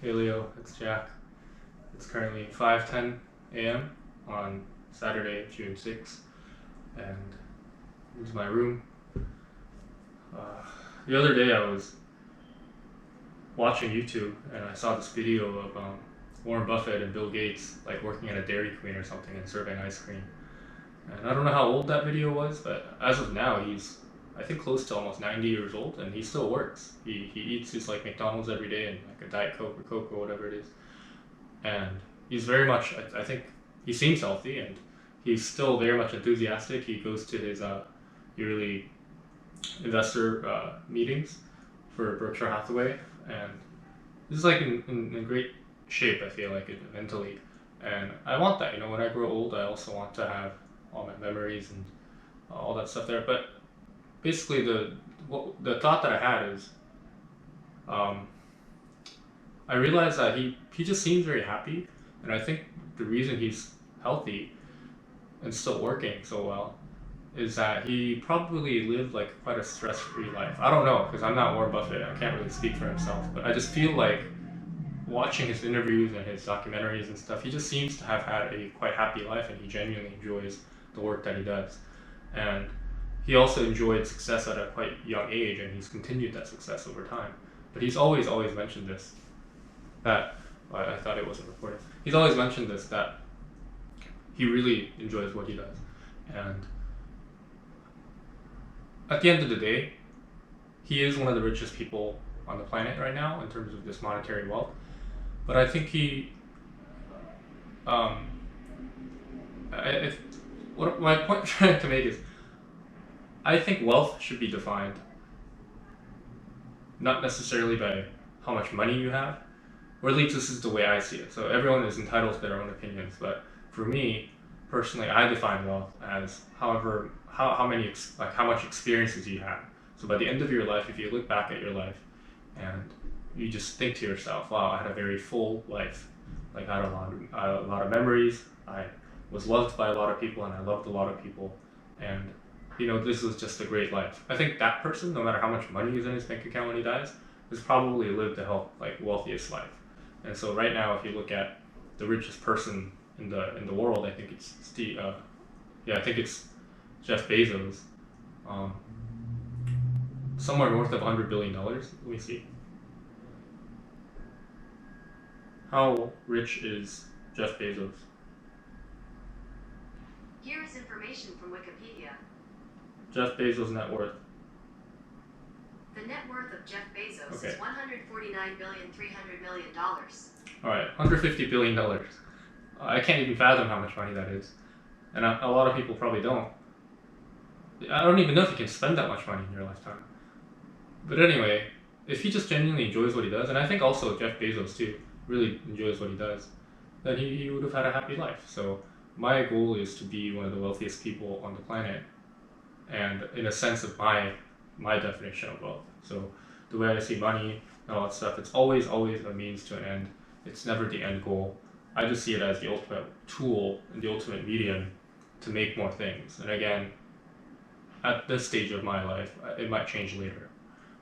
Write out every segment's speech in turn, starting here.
Hey Leo, it's Jack. It's currently 5:10 a.m. on Saturday, June 6th, and this is my room. Uh, the other day I was watching YouTube and I saw this video of Warren Buffett and Bill Gates like working at a Dairy Queen or something and serving ice cream. And I don't know how old that video was, but as of now he's I think close to almost 90 years old and he still works. He eats his like McDonald's every day and like a Diet Coke or Coke or whatever it is. And he's very much I think he seems healthy and he's still very much enthusiastic. He goes to his yearly investor meetings for Berkshire Hathaway, and this is like in great shape. I feel like mentally, and I want that. When I grow old, I also want to have all my memories and all that stuff there. But basically, the thought that I had is, um, I realized that he just seems very happy, and I think the reason he's healthy and still working so well is that he probably lived like quite a stress-free life. I don't know because I'm not Warren Buffett. I can't really speak for himself, but I just feel like watching his interviews and his documentaries and stuff, he just seems to have had a quite happy life and he genuinely enjoys the work that he does. And he also enjoyed success at a quite young age and he's continued that success over time. But he's always mentioned this that I thought it wasn't recorded. He's always mentioned this that he really enjoys what he does. And at the end of the day, he is one of the richest people on the planet right now in terms of just monetary wealth. But I think um, what my point I'm trying to make is, I think wealth should be defined not necessarily by how much money you have, or at least this is the way I see it. So everyone is entitled to their own opinions, but for me personally, I define wealth as however how many like how much experiences you have. So by the end of your life, if you look back at your life and you just think to yourself, "Wow, I had a very full life. Like I had a lot of memories. I was loved by a lot of people, and I loved a lot of people, and this was just a great life." I think that person, no matter how much money is in his bank account when he dies, has probably lived the like wealthiest life. And so right now, if you look at the richest person in the world, I think it's Steve. Yeah, I think it's Jeff Bezos. Um, Somewhere north of $100 billion. Let me see. How rich is Jeff Bezos? Here is information from Wikipedia. Jeff Bezos' net worth. The net worth of Jeff Bezos Okay. is $149,300,000,000. All right, $150 billion. I can't even fathom how much money that is, and a lot of people probably don't. I don't even know if you can spend that much money in your lifetime. But anyway, if he just genuinely enjoys what he does, and I think also Jeff Bezos too really enjoys what he does, then he would have had a happy life. So my goal is to be one of the wealthiest people on the planet, and in a sense of my definition of wealth. So the way I see money and all that stuff, it's always a means to an end. It's never the end goal. I just see it as the ultimate tool and the ultimate medium to make more things. And again, at this stage of my life, it might change later.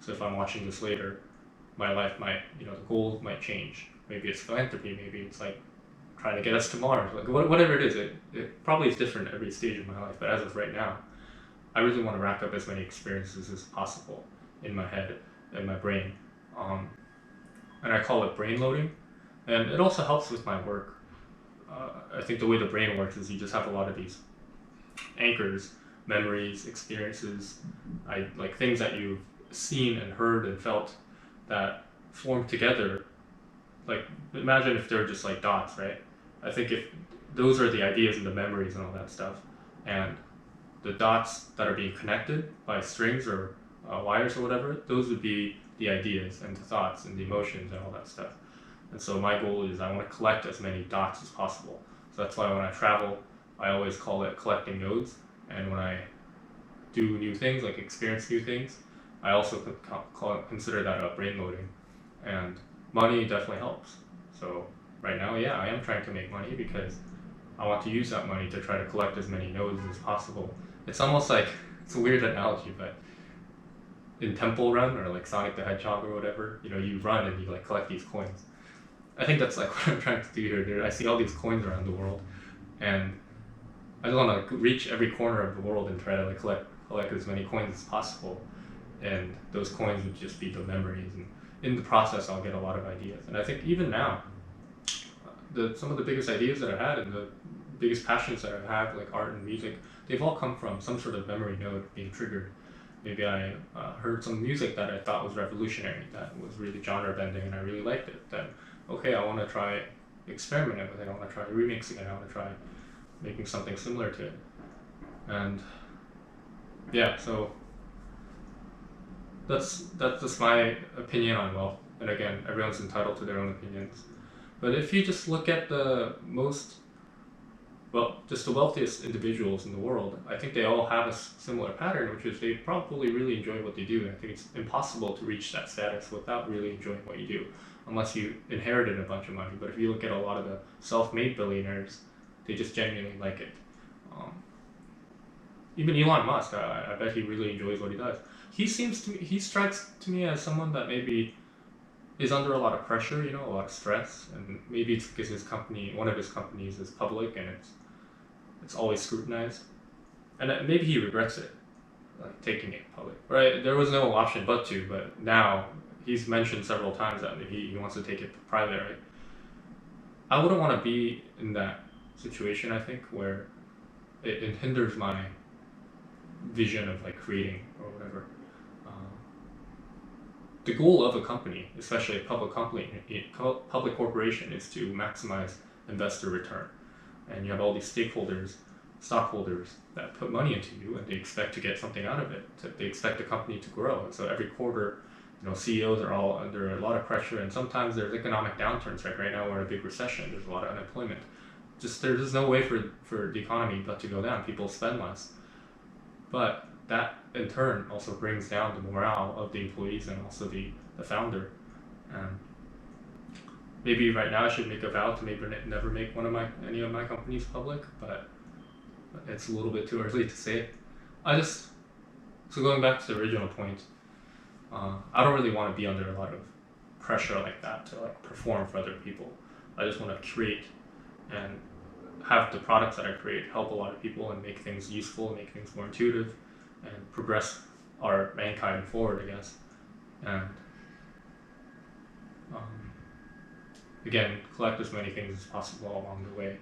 So if I'm watching this later, my life might, the goal might change. Maybe it's philanthropy, maybe it's like trying to get us to Mars, like whatever it is. It probably is different every stage of my life, but as of right now, I really want to rack up as many experiences as possible in my head, in my brain. Um, and I call it brain loading. And it also helps with my work. I think the way the brain works is you just have a lot of these anchors, memories, experiences, like things that you've seen and heard and felt that form together. Like imagine if they're just like dots, right? I think if those are the ideas and the memories and all that stuff, and the dots that are being connected by strings or wires or whatever, those would be the ideas and the thoughts and the emotions and all that stuff. And so my goal is I want to collect as many dots as possible. So that's why when I travel, I always call it collecting nodes. And when I do new things, like experience new things, I also consider that brain loading. And money definitely helps. So right now, yeah, I am trying to make money because I want to use that money to try to collect as many nodes as possible. It's almost like, it's a weird analogy, but in Temple Run or like Sonic the Hedgehog or whatever, you run and you like collect these coins. I think that's like what I'm trying to do here. I see all these coins around the world, and I just want to reach every corner of the world and try to like collect as many coins as possible. And those coins would just be the memories, and in the process, I'll get a lot of ideas. And I think even now, some of the biggest ideas that I've had and the biggest passions that I've had, like art and music, they've all come from some sort of memory node being triggered. Maybe I heard some music that I thought was revolutionary, that was really genre bending, and I really liked it. Then, okay, I want to try experimenting with it. I want to try remixing it. I want to try making something similar to it. And yeah, so that's just my opinion on wealth. And again, everyone's entitled to their own opinions. But if you just look at just the wealthiest individuals in the world, I think they all have a similar pattern, which is they probably really enjoy what they do. And I think it's impossible to reach that status without really enjoying what you do, unless you inherited a bunch of money. But if you look at a lot of the self-made billionaires, they just genuinely like it. Even Elon Musk, I bet he really enjoys what he does. He strikes to me as someone that maybe is under a lot of pressure, a lot of stress, and maybe it's because one of his companies is public and it's always scrutinized, and maybe he regrets it, like taking it public. Right? There was no option but now he's mentioned several times that he wants to take it private. Right? I wouldn't want to be in that situation. I think where it hinders my vision of like creating or whatever. The goal of a company, especially a public corporation, is to maximize investor return. And you have all these stockholders that put money into you, and they expect to get something out of it. They expect the company to grow. And so every quarter, CEOs are all under a lot of pressure, and sometimes there's economic downturns. Right now we're in a big recession. There's a lot of unemployment. There's just no way for the economy but to go down. People spend less. But that in turn also brings down the morale of the employees and also the founder. And maybe right now I should make a vow to maybe never make any of my companies public, but it's a little bit too early to say it. So going back to the original point, I don't really want to be under a lot of pressure like that to like perform for other people. I just want to create and have the products that I create help a lot of people and make things useful, make things more intuitive, and progress our mankind forward, I guess. And again, collect as many things as possible along the way.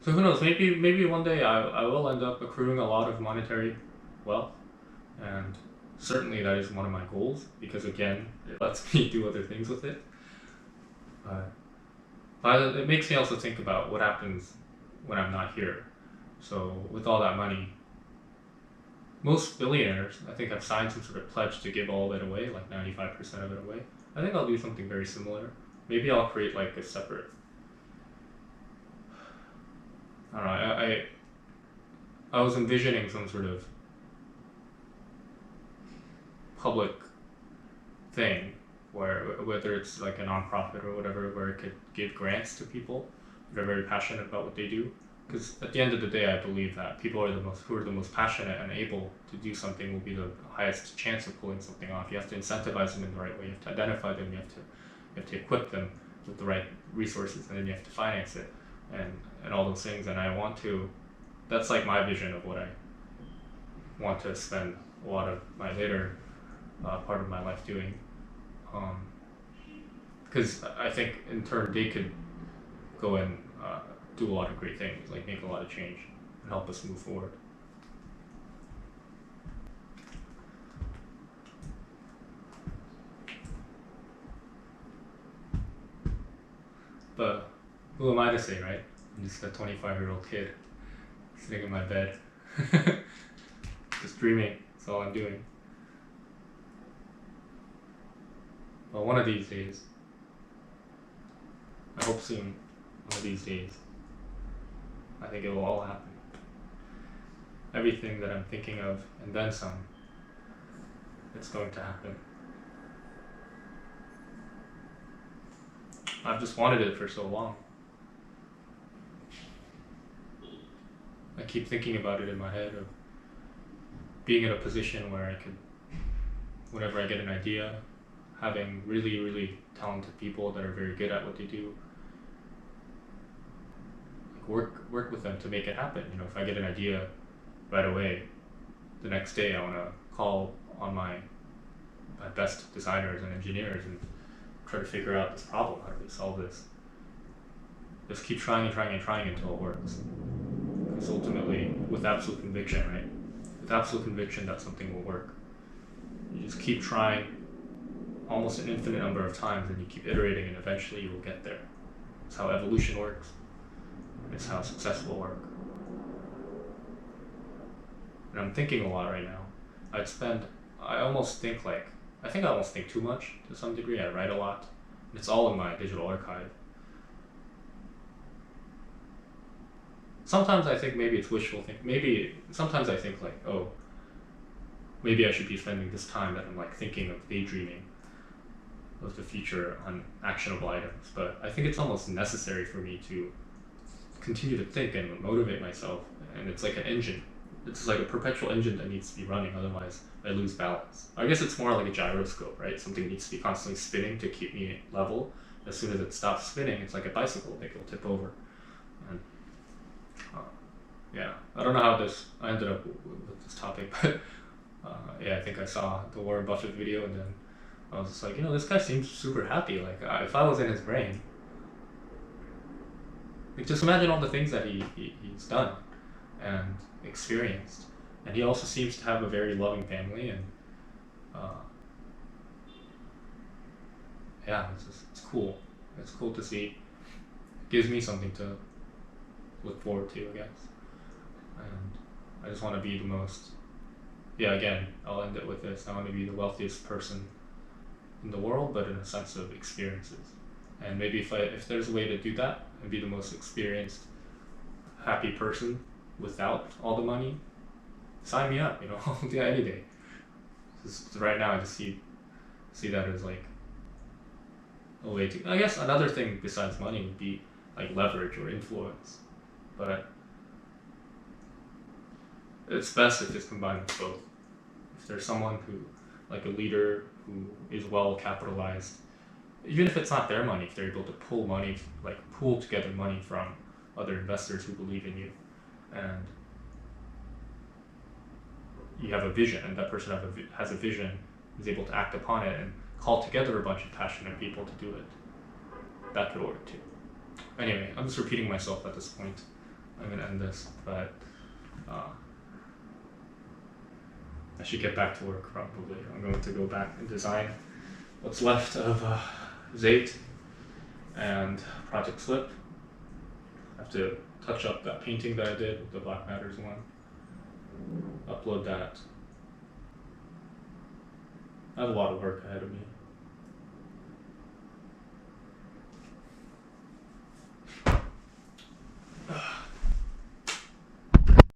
So who knows? Maybe one day I will end up accruing a lot of monetary wealth, and certainly that is one of my goals because again, it lets me do other things with it. But it makes me also think about what happens when I'm not here. So with all that money, most billionaires, I think, have signed some sort of pledge to give all of it away, like 95% of it away. I think I'll do something very similar. Maybe I'll create like a separate, I don't know, I was envisioning some sort of public thing where whether it's like a nonprofit or whatever, where it could give grants to people that are very passionate about what they do. Because at the end of the day, I believe that people who are the most passionate and able to do something will be the highest chance of pulling something off. You have to incentivize them in the right way. You have to identify them. You have to equip them with the right resources, and then you have to finance it, and all those things. And that's like my vision of what I want to spend a lot of my later part of my life doing. Because I think in turn they could go and do a lot of great things, like make a lot of change and help us move forward. But who am I to say, right? I'm just a 25-year-old kid sitting in my bed, just dreaming. That's all I'm doing. But one of these days, I hope soon, one of these days, I think it will all happen. Everything that I'm thinking of, and then some, it's going to happen. I've just wanted it for so long. I keep thinking about it in my head of being in a position where I could, whenever I get an idea, having really, really talented people that are very good at what they do. Like work with them to make it happen. You know, if I get an idea right away, the next day I want to call on my best designers and engineers and try to figure out this problem. How do we solve this? Just keep trying and trying and trying until it works. Because ultimately, with absolute conviction, right? With absolute conviction that something will work. You just keep trying almost an infinite number of times and you keep iterating and eventually you will get there. It's how evolution works. It's how success will work. And I'm thinking a lot right now. I think I almost think too much to some degree. I write a lot. It's all in my digital archive. Sometimes I think maybe it's wishful thinking. Sometimes I think like, oh, maybe I should be spending this time that I'm like thinking of daydreaming of the future on actionable items. But I think it's almost necessary for me to continue to think and motivate myself. And it's like an engine. It's like a perpetual engine that needs to be running, otherwise I lose balance. I guess it's more like a gyroscope, right? Something needs to be constantly spinning to keep me level. As soon as it stops spinning, it's like a bicycle, like it'll tip over. And yeah, I don't know how I ended up with this topic, but yeah, I think I saw the Warren Buffett video and then I was just like, this guy seems super happy. Like if I was in his brain, like just imagine all the things that he's done and experienced. And he also seems to have a very loving family and yeah, it's cool. It's cool to see. It gives me something to look forward to, I guess. And I just want to be the most, again, I'll end it with this. I want to be the wealthiest person in the world, but in a sense of experiences. And maybe if there's a way to do that and be the most experienced, happy person without all the money, sign me up, I'll do that any day. Just right now I just see that as like a way to, I guess another thing besides money would be like leverage or influence. But it's best if it's combined with both. If there's someone who, like a leader who is well capitalized, even if it's not their money, if they're able to pull together money from other investors who believe in you, and you have a vision, and that person has a vision, is able to act upon it and call together a bunch of passionate people to do it, that could work too. Anyway, I'm just repeating myself at this point. I'm going to end this, but I should get back to work probably. I'm going to go back and design what's left of Zate and Project Slip. I have to touch up that painting that I did with the Black Matters one. Upload that. I have a lot of work ahead of me.